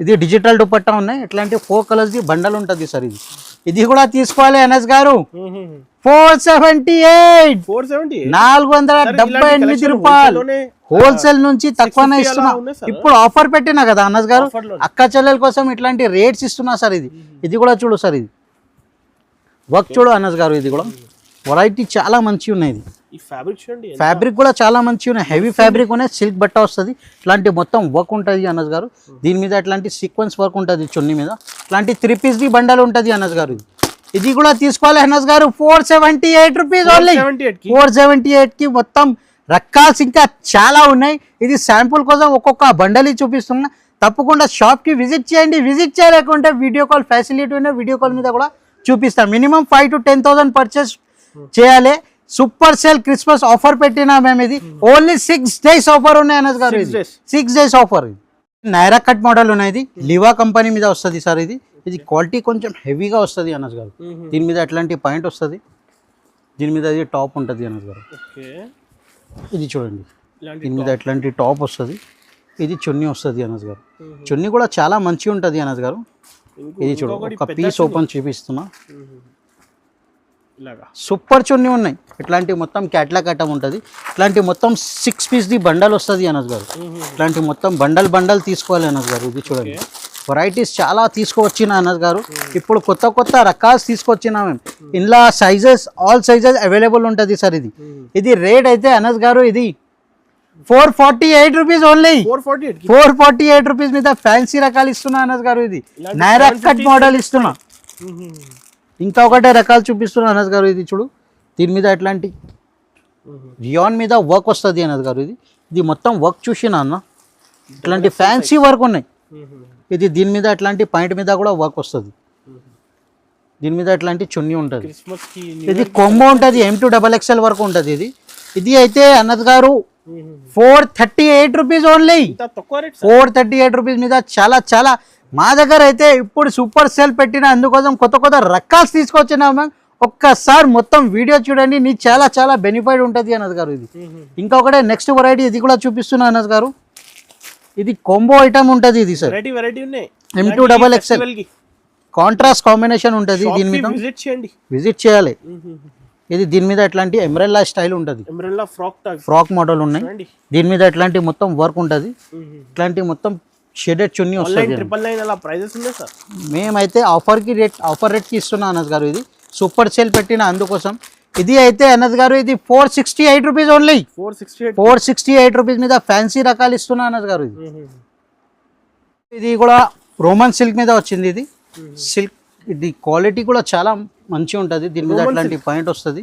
ఇది డిజిటల్ దుపట్టా ఉన్నాయి. ఇట్లాంటి 4 కలర్స్ ది బండల్ ఉంటుంది సార్. ఇది కూడా తీసుకోవాలి అనస్ గారు. 478 478 రూపాయలు. హోల్సేల్ నుంచి తక్కువనే ఇస్తున్నా. ఇప్పుడు ఆఫర్ పెట్టినా కదా అనస్ గారు, అక్క చెల్లెల కోసం ఇట్లాంటి రేట్స్ ఇస్తున్నా సార్. ఇది కూడా చూడు సార్. ఇది వర్క్ చూడు అనస్ గారు. ఇది కూడా వెరైటీ చాలా మంచిగా ఉన్నాయి. ఈ ఫ్యాబ్రిక్ చూడండి, ఫ్యాబ్రిక్ కూడా చాలా మంచిగా ఉన్నాయి. హెవీ ఫ్యాబ్రిక్ ఉన్నాయి. సిల్క్ బట్ట వస్తుంది. ఇట్లాంటి మొత్తం వర్క్ ఉంటుంది అనస్ గారు. దీని మీద ఇట్లాంటి సీక్వెన్స్ వర్క్ ఉంటుంది చున్నీ మీద. ఇట్లాంటి 3 పీస్ ది బండల్ ఉంటుంది అనస్ గారు. ఇది కూడా తీసుకోవాలి అనస్ గారు. 478 రూపీస్ ఓన్లీ. 478 కి మొత్తం రకాల్స్ ఇంకా చాలా ఉన్నాయి. ఇది శాంపుల్ కోసం ఒక్కొక్క బండలి చూపిస్తున్నా. తప్పకుండా షాప్కి విజిట్ చేయండి. విజిట్ చేయలేకుంటే వీడియో కాల్ ఫెసిలిటీ ఉన్నాయి. వీడియో కాల్ మీద కూడా చూపిస్తాం. మినిమం 5,000 to 10,000 పర్చేస్ చేయాలి. సూపర్ సేల్ క్రిస్మస్ ఆఫర్ పెట్టినా మేము. ఇది ఓన్లీ 6 days ఆఫర్ ఉన్నాయి అనస్ గారు. 6 days offer. Naira cut model ఉన్నాయి. ఇది లివా కంపెనీ మీద వస్తుంది సార్. ఇది క్వాలిటీ కొంచెం హెవీగా వస్తుంది అనస్ గారు. దీని మీద అట్లాంటి పాయింట్ వస్తుంది. దీని మీద ఇది టాప్ ఉంటుంది అనస్ గారు. ఇది చూడండి, దీని మీద ఎట్లాంటి టాప్ వస్తుంది. ఇది చున్నీ వస్తుంది అనస్ గారు. చున్నీ కూడా చాలా మంచిగా ఉంటుంది అనస్ గారు. ఇది చూడు, ఒక పీస్ ఓపెన్ చూపిస్తున్నా. సూపర్ చున్నీ ఉన్నాయి. ఇట్లాంటి మొత్తం క్యాట్లాగ్ ఐటమ్ ఉంటుంది. ఇట్లాంటి మొత్తం 6 పీస్ ది బండల్ వస్తుంది అనస్ గారు. ఇట్లాంటి మొత్తం బండల్ తీసుకోవాలి అనస్ గారు. ఇది చూడండి, వెరైటీస్ చాలా తీసుకువచ్చిన అనస్ గారు. ఇప్పుడు కొత్త రకాలు తీసుకొచ్చినా మేము. ఇందులో సైజెస్, ఆల్ సైజెస్ అవైలబుల్ ఉంటుంది సార్. ఇది రేట్ అయితే అనస్ గారు ఇది 448 రూపీస్ ఓన్లీ. 448 రూపీస్ మీద ఫ్యాన్సీ రకాలు ఇస్తున్నా అనస్ గారు. ఇది నైరా కట్ మోడల్ ఇస్తున్నా. ఇంకా ఒకటే రకాలు చూపిస్తున్నా అనస్ గారు. ఇది చూడు, దీని మీద ఎట్లాంటి రియాన్ మీద వర్క్ వస్తుంది అనస్ గారు. ఇది మొత్తం వర్క్ చూసినా అన్న. ఇట్లాంటి ఫ్యాన్సీ వర్క్ ఉన్నాయి. ఇది దీని మీద అట్లాంటి పాయింట్ మీద కూడా వర్క్ వస్తుంది. దీని మీద అట్లాంటి చున్నీ ఉంటుంది. ఇది కొంబో ఉంటుంది. M2 XXL వరకు ఉంటుంది. ఇది అయితే అనస్ గారు 438 రూపీస్ ఓన్లీ. 438 రూపీస్ మీద చాలా మా దగ్గర అయితే ఇప్పుడు సూపర్ సేల్ పెట్టిన. అందుకోసం కొత్త రకాలు తీసుకొచ్చినా మ్యామ్. ఒక్కసారి మొత్తం వీడియో చూడండి, నీకు చాలా బెనిఫిట్ ఉంటుంది అనస్ గారు. ఇంకా ఒకటే నెక్స్ట్ వెరైటీ ఇది కూడా చూపిస్తున్నా అనస్ గారు. ఇది కాంబో ఐటమ్ ఉంటుంది. ఇది sir M2 XXL contrast combination ఉంటుంది. దీని మీద విజిట్ చేయాలి. ఇది దీని మీద ఎట్లాంటి ఎంబ్రెల్లా స్టైల్ ఉంటుంది. ఫ్రాక్ మోడల్ ఉన్నాయి. దీని మీద ఎట్లాంటి మొత్తం వర్క్ ఉంటుంది. ఇట్లాంటి మొత్తం షేడెడ్ చున్నీ వస్తుంది. మేమైతే ఆఫర్ రేట్ కి ఇస్తున్నా అనస్ గారు. ఇది సూపర్ సేల్ పెట్టిన అందుకోసం. ఇది అయితే అనస్ గారు ఇది 468 రూపీస్ ఓన్లీ. 468 రూపీస్ మీద ఫ్యాన్సీ రకాలు ఇస్తున్నా అనస్ గారు. ఇది కూడా రోమన్ సిల్క్ మీద వచ్చింది. ఇది సిల్క్, ఇది క్వాలిటీ కూడా చాలా మంచిగా ఉంటుంది. దీని మీద అట్లాంటి పాయింట్ వస్తుంది.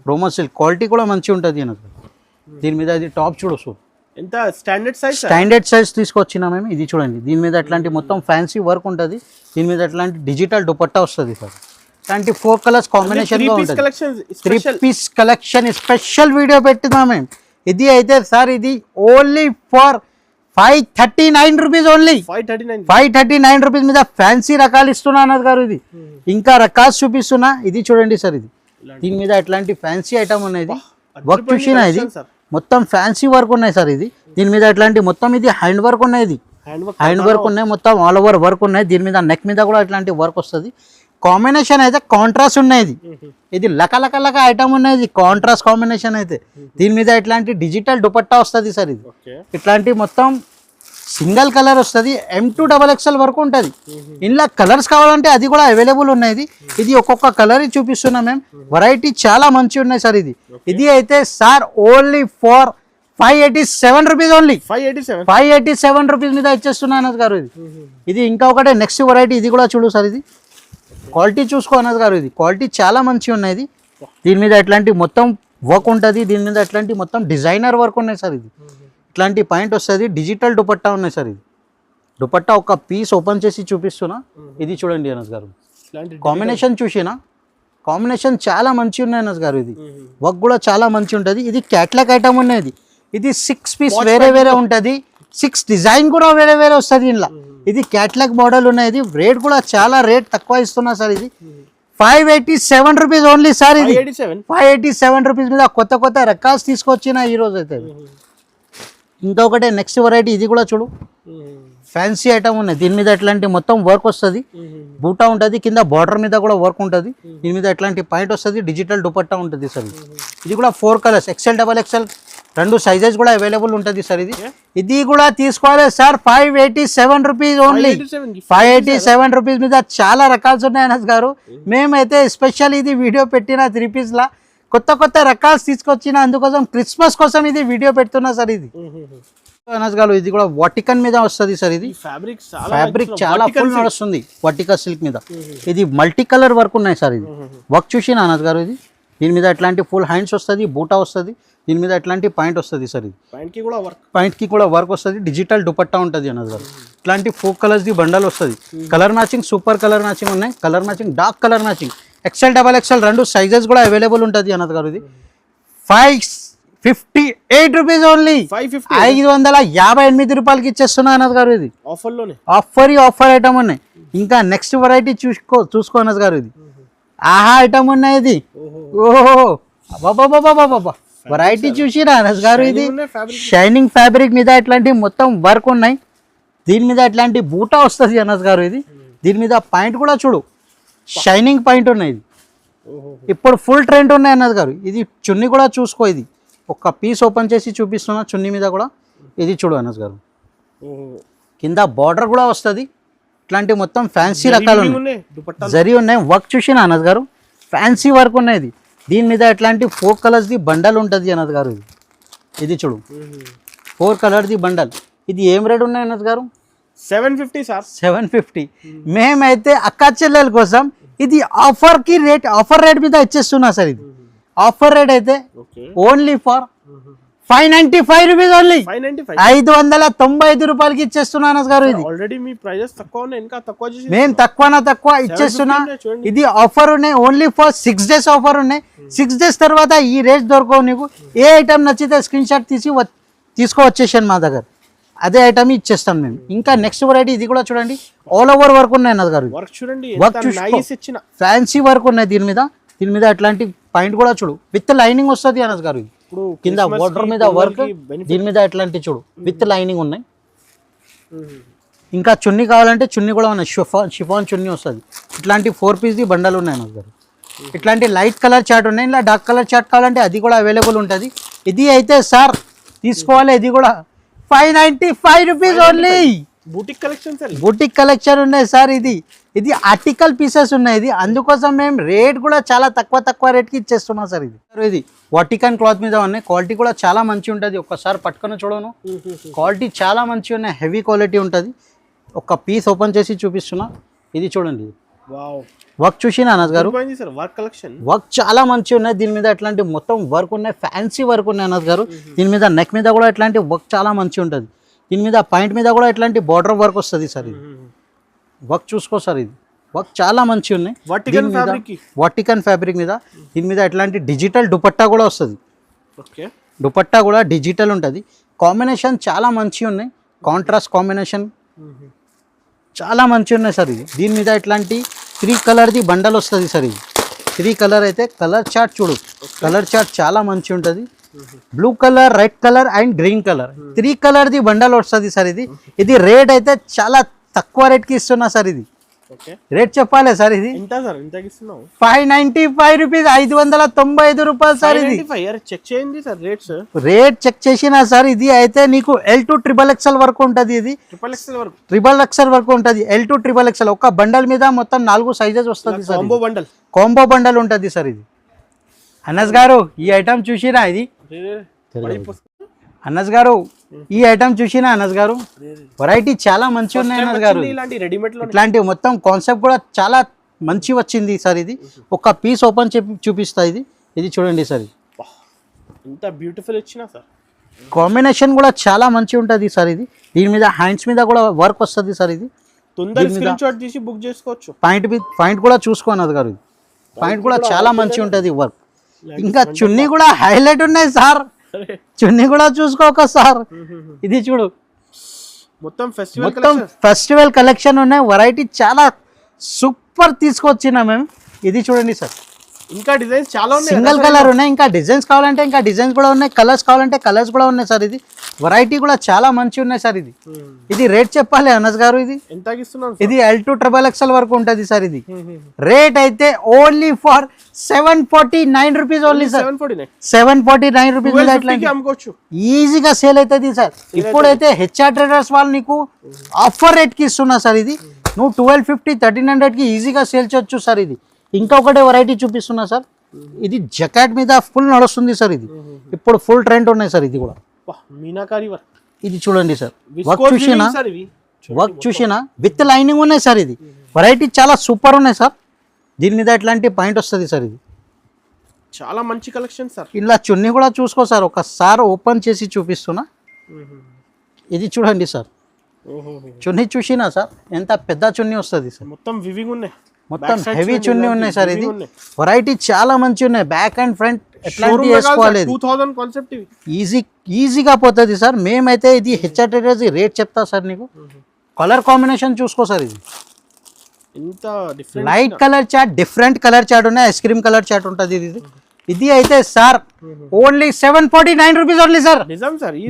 రోమన్ సిల్క్ క్వాలిటీ కూడా మంచిగా ఉంటుంది అనస్ గారు. దీని మీద ఇది టాప్ చూడొచ్చు, ఎంత స్టాండర్డ్ సైజ్ తీసుకొచ్చినా మేము. ఇది చూడండి, దీని మీద అట్లాంటి మొత్తం ఫ్యాన్సీ వర్క్ ఉంటుంది. దీని మీద అట్లాంటి డిజిటల్ దుపట్టా వస్తుంది సార్. ఇట్లాంటి 4 కలర్స్ కాంబినేషన్ గా ఉంటుంది. 3 పీస్ కలెక్షన్ స్పెషల్ వీడియో పెట్టినా మేము. ఇది అయితే సార్ ఇది only for 539 rupees only. 539 rupees మీద ఫ్యాన్సీ రకాలు ఇస్తున్నా అనస్ గారు. ఇది ఇంకా రకాలు చూపిస్తున్నా. ఇది చూడండి సార్. ఇది దీని మీద ఎట్లాంటి ఫ్యాన్సీ ఐటమ్ ఉన్నాయి. వర్క్ చూసినా ఇది మొత్తం ఫ్యాన్సీ వర్క్ ఉన్నాయి సార్. దీని మీద ఎట్లాంటి మొత్తం ఇది హ్యాండ్ వర్క్ ఉన్నాయి. ఇది హ్యాండ్ వర్క్ ఉన్నాయి, మొత్తం ఆల్ ఓవర్ వర్క్ ఉన్నాయి. దీని మీద నెక్ మీద కూడా ఇట్లాంటి వర్క్ వస్తుంది. కాంబినేషన్ అయితే కాంట్రాస్ట్ ఉన్నాయి. ఇది లక ఐటమ్ ఉన్నాయి. కాంట్రాస్ట్ కాంబినేషన్ అయితే దీని మీద ఇట్లాంటి డిజిటల్ దుపట్టా వస్తుంది సార్. ఇది ఇట్లాంటి మొత్తం సింగిల్ కలర్ వస్తుంది. M2 XXL వరకు ఉంటుంది. ఇందులో కలర్స్ కావాలంటే అది కూడా అవైలబుల్ ఉన్నాయి. ఇది ఒక్కొక్క కలర్ చూపిస్తున్నాం మేము. వెరైటీ చాలా మంచిగా ఉన్నాయి సార్. ఇది అయితే sir only for 587 rupees only. 587. 587 rupees మీద ఇచ్చేస్తున్నా అనస్ గారు. ఇది ఇంకా ఒకటే నెక్స్ట్ వెరైటీ, ఇది కూడా చూడు సార్. ఇది క్వాలిటీ చూసుకో అనస్ గారు, ఇది క్వాలిటీ చాలా మంచిగా ఉన్నాయి. ఇది దీని మీద ఎట్లాంటి మొత్తం వర్క్ ఉంటుంది, దీని మీద ఎట్లాంటి మొత్తం డిజైనర్ వర్క్ ఉన్నాయి సార్. ఇది ఇట్లాంటి పాయింట్ వస్తుంది, డిజిటల్ దుపట్టా ఉన్నాయి సార్. ఇది దుపట్టా ఒక పీస్ ఓపెన్ చేసి చూపిస్తున్నా, ఇది చూడండి అనస్ గారు. కాంబినేషన్ చూసినా, కాంబినేషన్ చాలా మంచిగా ఉన్నాయి అనస్ గారు. ఇది వర్క్ కూడా చాలా మంచి ఉంటుంది. ఇది క్యాట్లాగ్ ఐటమ్ ఉన్నది. ఇది 6 పీస్ వేరే వేరే ఉంటుంది, 6 డిజైన్ కూడా వేరే వేరే వస్తుంది ఇంట్లో. ఇది క్యాట్లాగ్ మోడల్ ఉన్నది. రేట్ కూడా చాలా రేట్ తక్కువ ఇస్తున్నా సార్. ఇది 587 రూపీస్ ఓన్లీ సార్. ఇది 587 రూపీస్ మీద కొత్త కొత్త రకాలు తీసుకొచ్చిన ఈ రోజు అయితే. ఇంకా ఒకటే నెక్స్ట్ వెరైటీ, ఇది కూడా చూడు, ఫ్యాన్సీ ఐటమ్ ఉన్నాయి. దీని మీద ఎట్లాంటి మొత్తం వర్క్ వస్తుంది, బూటా ఉంటుంది, కింద బార్డర్ మీద కూడా వర్క్ ఉంటుంది. దీని మీద ఎట్లాంటి పాయింట్ వస్తుంది, డిజిటల్ దుపట్టా ఉంటుంది సార్. ఇది కూడా 4 కలర్స్, XL, XXL 2 సైజెస్ కూడా అవైలబుల్ ఉంటుంది సార్. ఇది కూడా తీసుకోవాలి సార్. 587 rupees only. 587 రూపీస్ మీద చాలా రకాలు ఉన్నాయి అనస్ గారు. మేమైతే స్పెషల్ ఇది వీడియో పెట్టిన 3 పీస్లా కొత్త కొత్త రకాలు తీసుకొచ్చిన, అందుకోసం క్రిస్మస్ కోసం ఇది వీడియో పెడుతున్నా సార్. ఇది అనస్ గారు, ఇది కూడా వాటికన్ మీద వస్తుంది సార్. ఇది ఫ్యాబ్రిక్ చాలా ఫుల్ నడుస్తుంది, వాటికా సిల్క్ మీద. ఇది మల్టీ కలర్ వర్క్ ఉన్నాయి సార్. ఇది వర్క్ చూసిన అనస్ గారు. ఇది దీని మీద ఎట్లాంటి ఫుల్ హ్యాండ్స్ వస్తుంది, బూటా వస్తుంది, దీని మీద ఎట్లాంటి పాయింట్ వస్తుంది సార్. ఇది పాయింట్ కి కూడా వర్క్ వస్తుంది, డిజిటల్ దుపట్టా ఉంటుంది అనస్ గారు. ఇట్లాంటి 4 కలర్స్ ది బండల్ వస్తుంది. Colour matching, super colour matching ఉన్నాయి. Colour matching, dark colour matching, XL, XXL 2 sizes కూడా అవైలబుల్ ఉంటుంది అనస్ గారు. ఇది 558 రూపీస్ ఓన్లీ. 558 రూపాయలకి ఇచ్చేస్తున్నా అనస్ గారు. ఇది ఆఫర్ ఐటమ్ ఉన్నాయి. ఇంకా నెక్స్ట్ వెరైటీ చూసుకో అనస్ గారు. ఇది ఆహా ఐటమ్ ఉన్నాయి. ఇది ఓహో బాబా వెరైటీ చూసిరా అనస్ గారు. ఇది షైనింగ్ ఫ్యాబ్రిక్ మీద ఇట్లాంటి మొత్తం వర్క్ ఉన్నాయి. దీని మీద ఇట్లాంటి బూటా వస్తుంది అనస్ గారు. ఇది దీని మీద పాయింట్ కూడా చూడు, షైనింగ్ పాయింట్ ఉన్నాయి. ఇది ఇప్పుడు ఫుల్ ట్రెండ్ ఉన్నాయి అనస్ గారు. ఇది చున్నీ కూడా చూసుకో. ఇది ఒక పీస్ ఓపెన్ చేసి చూపిస్తున్నా, చున్నీ మీద కూడా ఇది చూడు అనస్ గారు. కింద బార్డర్ కూడా వస్తుంది. ఇట్లాంటి మొత్తం ఫ్యాన్సీ రకాలు ఉన్నాయి, జరీ ఉన్నాయి. వర్క్ చూసిన అనస్ గారు, ఫ్యాన్సీ వర్క్ ఉన్నాయి. దీని మీద ఇట్లాంటి 4 కలర్స్ ది బండల్ ఉంటుంది అనస్ గారు. ఇది చూడు, 4 కలర్ ది బండల్. ఇది ఏం రేట్ ఉన్నాయి అనస్ గారు? 750 సార్. 750. మేమైతే అక్క చెల్లెల కోసం ఇది ఆఫర్ రేట్ మీద ఇచ్చేస్తున్నా సార్. ఇది ఆఫర్ రేట్ అయితే ఓన్లీ ఫర్ 595 రూపీస్ ఓన్లీ. 595 రూపాయలకి ఇచ్చేస్తున్నా అనస్ గారు. ఇది ఆల్రెడీ మీ ప్రైజెస్ తక్కువ ఉన్నాయి, ఇంకా తక్కువ చేసి మేము తక్కువ ఇచ్చేస్తున్నా. ఇది ఆఫర్ ఉన్నాయి, ఓన్లీ ఫర్ 6 డేస్ ఆఫర్ ఉన్నాయి. 6 డేస్ తర్వాత ఈ రేట్ దొరకవు నీకు. ఏ ఐటమ్ నచ్చితే స్క్రీన్ షాట్ తీసుకొచ్చేసాను మా దగ్గర, అదే ఐటమ్ ఇచ్చేస్తాం మేము. ఇంకా నెక్స్ట్ వెరైటీ, ఇది కూడా చూడండి, ఆల్ ఓవర్ వర్క్ ఉన్నాయి అనస్ గారు. వర్క్ చూడండి, ఫ్యాన్సీ వర్క్ ఉన్నాయి. దీని మీద అట్లాంటి పాయింట్ కూడా చూడు, విత్ లైనింగ్ వస్తుంది అనస్ గారు. కింద బోర్డర్ మీద వర్క్, దీని మీద ఎట్లాంటి చూడు విత్ లైనింగ్ ఉన్నాయి. ఇంకా చున్నీ కావాలంటే చున్నీ కూడా ఉన్నాయి, షిఫాన్ చున్నీ వస్తుంది. ఇట్లాంటి 4 పీస్ ది బండలు ఉన్నాయి అనస్ గారు. ఇట్లాంటి లైట్ కలర్ చార్ట్ ఉన్నాయి, ఇలా డార్క్ కలర్ చార్ట్ కావాలంటే అది కూడా అవైలబుల్ ఉంటుంది. ఇది అయితే సార్ తీసుకోవాలి. ఇది కూడా 595 రూపీస్ ఓన్లీ. బూటిక్ కలెక్షన్ ఉన్నాయి సార్. ఇది ఆర్టికల్ పీసెస్ ఉన్నాయి. ఇది అందుకోసం మేము రేట్ కూడా చాలా తక్కువ రేట్కి ఇచ్చేస్తున్నాం సార్. ఇది వాటికన్ క్లాత్ మీద ఉన్నాయి. క్వాలిటీ కూడా చాలా మంచి ఉంటుంది. ఒక్కసారి పట్టుకొని చూడను, క్వాలిటీ చాలా మంచిగా ఉన్నాయి, హెవీ క్వాలిటీ ఉంటుంది. ఒక పీస్ ఓపెన్ చేసి చూపిస్తున్నా, ఇది చూడండి. వర్క్ చూసినా అనస్ గారు, వర్క్ చాలా మంచిగా ఉన్నాయి. దీని మీద ఎట్లాంటి మొత్తం వర్క్ ఉన్నాయి, ఫ్యాన్సీ వర్క్ ఉన్నాయి అనస్ గారు. దీని మీద నెక్ మీద కూడా ఎట్లాంటి వర్క్ చాలా మంచిగా ఉంటుంది. దీని మీద పాయింట్ మీద కూడా ఎట్లాంటి బార్డర్ వర్క్ వస్తుంది సార్. ఇది వర్క్ చూసుకో సార్. ఇది వర్క్ చాలా మంచిగా ఉన్నాయి. వాటికన్ ఫ్యాబ్రిక్ మీద దీని మీద ఎట్లాంటి డిజిటల్ దుపట్టా కూడా వస్తుంది. దుపట్టా కూడా డిజిటల్ ఉంటుంది. కాంబినేషన్ చాలా మంచిగా ఉన్నాయి, కాంట్రాస్ట్ కాంబినేషన్ చాలా మంచిగా ఉన్నాయి సార్. ఇది దీని మీద ఇట్లాంటి 3 కలర్ది బండల్ వస్తుంది సార్. ఇది 3 కలర్ అయితే కలర్ చార్ట్ చూడు, కలర్ చార్ట్ చాలా మంచిగా ఉంటుంది. Blue colour, red colour and green colour 3 కలర్ది బండల్ వస్తుంది సార్. ఇది రేట్ అయితే చాలా తక్కువ రేట్కి ఇస్తున్నా సార్. ఇది రేట్ చెప్పాలి సార్. ఇది 595 రూపీస్, 595 రూపాయలు సార్. ఇది రేట్ చెక్ చేసినా సార్. ఇది అయితే నీకు L2 XXL వరకు ఉంటుంది. ఇది XXL వరకు ఉంటుంది. L2 XXL ఒక బండల్ మీద మొత్తం 4 సైజెస్ వస్తుంది సార్. కాంబో బండల్ ఉంటుంది సార్. ఇది అనస్ గారు ఈ ఐటమ్ చూసిరా? ఇది అనస్ గారు ఈ ఐటమ్ చూసినా అనస్ గారు వెరైటీ చాలా మంచి ఉన్నాయి అనస్ గారు. ఇలాంటి రెడీమేడ్ లో ఇట్లాంటి మొత్తం కాన్సెప్ట్ కూడా చాలా మంచి వచ్చింది సార్. ఇది ఒక పీస్ ఓపెన్ చూపిస్తా. ఇది చూడండి సార్. ఎంత బ్యూటిఫుల్ ఇచ్చినా సార్. కాంబినేషన్ కూడా చాలా మంచి ఉంటుంది సార్. ఇది దీని మీద హ్యాండ్స్ మీద కూడా వర్క్ వస్తుంది సార్. ఇది తొందర స్క్రీన్ షాట్ తీసి బుక్ చేసుకోవచ్చు. పాయింట్ కూడా చూసుకోనదు గారు. పాయింట్ కూడా చాలా మంచి ఉంటుంది వర్క్. ఇంకా చున్నీ కూడా హైలైట్ ఉన్నాయి సార్. చున్నీ కూడా చూసుకోక సార్. ఇది చూడు మొత్తం ఫెస్టివల్ కలెక్షన్ ఉన్నాయి. వెరైటీ చాలా సూపర్ తీసుకొచ్చినా మేము. ఇది చూడండి సార్. ఇంకా డిజైన్స్ చాలా ఉన్నాయి. సింగిల్ కలర్ ఉన్నాయి. ఇంకా డిజైన్స్ కావాలంటే ఇంకా డిజైన్స్ కూడా ఉన్నాయి. కలర్స్ కావాలంటే కలర్స్ కూడా ఉన్నాయి సార్. ఇది వెరైటీ కూడా చాలా మంచి ఉన్నాయి సార్. ఇది రేట్ చెప్పాలి అనస్ గారు. ఇది ఎంత ఇస్తున్నారు? ఇది L2 XXL వరకు ఉంటుంది సార్. ఇది రేట్ అయితే only for 749 rupees only sir. 749 rupees ఈజీగా సేల్ అవుతుంది సార్. ఇప్పుడైతే హెచ్ఆర్ ట్రేడర్స్ వాళ్ళు నీకు ఆఫర్ రేట్ కి ఇస్తున్నా సార్. ఇది నువ్వు 1250 1300 కి ఈజీగా సేల్ చేయొచ్చు సార్. ఇది ఇంకొకటే వెరైటీ చూపిస్తున్నా సార్. ఇది జకాట్ మీద ఫుల్ నడుస్తుంది సార్. ఇది ఇప్పుడు ఫుల్ ట్రెండ్ ఉన్నాయి సార్. ఇది కూడా మీనాకారి వర్క్. ఇది చూడండి సార్. వర్క్ చూసినా విత్ లైనింగ్ ఉన్నాయి సార్. ఇది వెరైటీ చాలా సూపర్ ఉన్నాయి సార్. దీని మీద ఇట్లాంటి పాయింట్ వస్తుంది సార్. ఇది చాలా మంచి కలెక్షన్ సార్. ఇలా చున్నీ కూడా చూసుకో సార్. ఒకసారి ఓపెన్ చేసి చూపిస్తున్నా. ఇది చూడండి సార్. చున్నీ చూసినా సార్ ఎంత పెద్ద చున్నీ వస్తుంది సార్. మొత్తం వివింగ్ ఉన్నాయి. మొత్తం హెవీ చున్నీ ఉన్నాయి సార్. ఇది వెరైటీ చాలా మంచి ఉన్నాయి. బ్యాక్ అండ్ ఫ్రంట్ ఎట్లాంటి వేసుకోవాలి. 2000 కాన్సెప్ట్ ఈజీగా పోతుంది సార్. మేమైతే ఇది హెచ్ఆర్ ట్రేడర్స్ రేట్ చెప్తా సార్ నీకు. కలర్ కాంబినేషన్ చూసుకో సార్. ఇది ఎంత light colour chart, different colour chart ఉన్నాయి. ఐస్ క్రీమ్ కలర్ చార్ట్ ఉంటుంది. ఇది అయితే sir only 749 rupees only sir.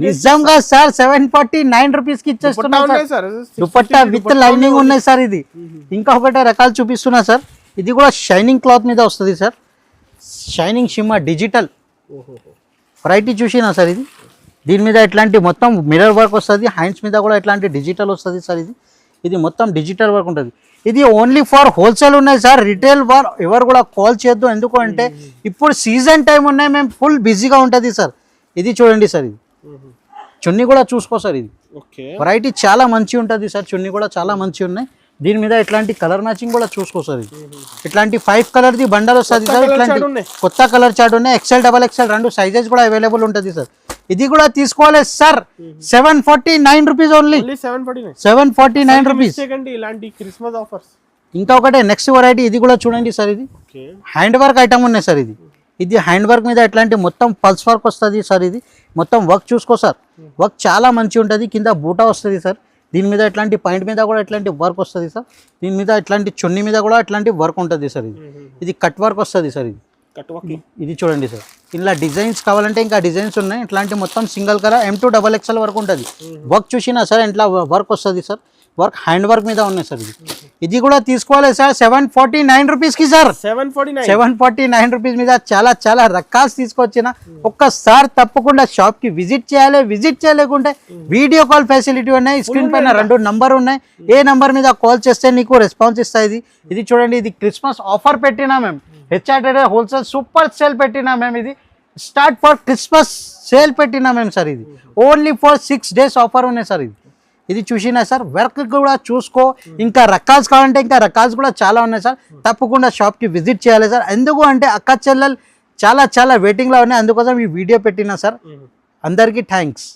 నిజంగా సార్ 749 రూపీస్ కి ఇచ్చేస్తున్నాం సార్. దుపట్టా విత్ లైనింగ్ ఉన్నాయి సార్. ఇది ఇంకా ఒకటే రకాలు చూపిస్తున్నా సార్. ఇది కూడా షైనింగ్ క్లాత్ మీద వస్తుంది sir. Shining shimmer digital variety చూసినా సార్. ఇది దీని మీద ఇట్లాంటి మొత్తం మిర్రర్ వర్క్ వస్తుంది. హ్యాండ్స్ మీద కూడా ఇట్లాంటి డిజిటల్ వస్తుంది సార్. ఇది మొత్తం డిజిటల్ వర్క్ ఉంటుంది. ఇది ఓన్లీ ఫర్ హోల్సేల్ ఉన్నాయి సార్. రిటైల్ వార్ ఎవరు కూడా కాల్ చేయొద్దు. ఎందుకు అంటే ఇప్పుడు సీజన్ టైం ఉన్నాయి. మేము ఫుల్ బిజీగా ఉంటుంది సార్. ఇది చూడండి సార్. ఇది చున్నీ కూడా చూసుకో సార్. ఇది వెరైటీ చాలా మంచి ఉంటుంది సార్. చున్నీ కూడా చాలా మంచి ఉన్నాయి. దీని మీద ఇట్లాంటి కలర్ మ్యాచింగ్ కూడా చూసుకో సార్. ఇట్లాంటి 5 కలర్ది బండల్ వస్తుంది సార్. ఇట్లాంటి కొత్త కలర్ చార్ట్ ఉన్నాయి. XL XXL 2 సైజెస్ కూడా అవైలబుల్ ఉంటుంది సార్. ఇది కూడా తీసుకోవాలి సార్. 749 rupees only. 749 రూపీస్. ఇలాంటి క్రిస్మస్ ఆఫర్స్. ఇంకా ఒకటే నెక్స్ట్ వెరైటీ. ఇది కూడా చూడండి సార్. ఇది హ్యాండ్ వర్క్ ఐటమ్ ఉన్నాయి సార్. ఇది హ్యాండ్ వర్క్ మీద ఇట్లాంటి మొత్తం పల్స్ వర్క్ వస్తుంది సార్. ఇది మొత్తం వర్క్ చూసుకో సార్. వర్క్ చాలా మంచి ఉంటుంది. కింద బూటా వస్తుంది సార్. దీని మీద ఇట్లాంటి పాయింట్ మీద కూడా ఇట్లాంటి వర్క్ వస్తుంది సార్. దీని మీద ఇట్లాంటి చున్నీ మీద కూడా ఇట్లాంటి వర్క్ ఉంటుంది సార్. ఇది కట్ వర్క్ వస్తుంది సార్. ఇది చూడండి సార్. ఇలా డిజైన్స్ కావాలంటే ఇంకా డిజైన్స్ ఉన్నాయి. ఇట్లాంటి మొత్తం సింగిల్ కలర్ M2 XXL వరకు ఉంటుంది. వర్క్ చూసినా సార్ ఇట్లా వర్క్ వస్తుంది సార్. వర్క్ హ్యాండ్ వర్క్ మీద ఉన్నాయి సార్. ఇది కూడా తీసుకోవాలి సార్. 749 రూపీస్కి సార్. 749 రూపీస్ మీద చాలా చాలా రకాలు తీసుకొచ్చిన. ఒక్కసారి తప్పకుండా షాప్కి విజిట్ చేయాలి. విజిట్ చేయలేకుంటే వీడియో కాల్ ఫెసిలిటీ ఉన్నాయి. స్క్రీన్ పైన 2 నంబర్ ఉన్నాయి. ఏ నంబర్ మీద కాల్ చేస్తే నీకు రెస్పాన్స్ ఇస్తాయి. ఇది చూడండి. ఇది క్రిస్మస్ ఆఫర్ పెట్టినా మేము. HR trader wholesale super sale పెట్టినా మేము. ఇది స్టార్ట్ ఫర్ క్రిస్మస్ సేల్ పెట్టినా మేము సార్. ఇది ఓన్లీ ఫర్ 6 days ఆఫర్ ఉన్నాయి సార్. ఇది చూసినా సార్. వర్క్ కూడా చూసుకో. ఇంకా రకాల్స్ కావాలంటే ఇంకా రకాల్స్ కూడా చాలా ఉన్నాయి సార్. తప్పకుండా షాప్కి విజిట్ చేయాలి సార్. ఎందుకు అంటే అక్క చెల్లెలు చాలా చాలా వెయిటింగ్లో ఉన్నాయి. అందుకోసం ఈ వీడియో పెట్టినా సార్. అందరికీ థ్యాంక్స్.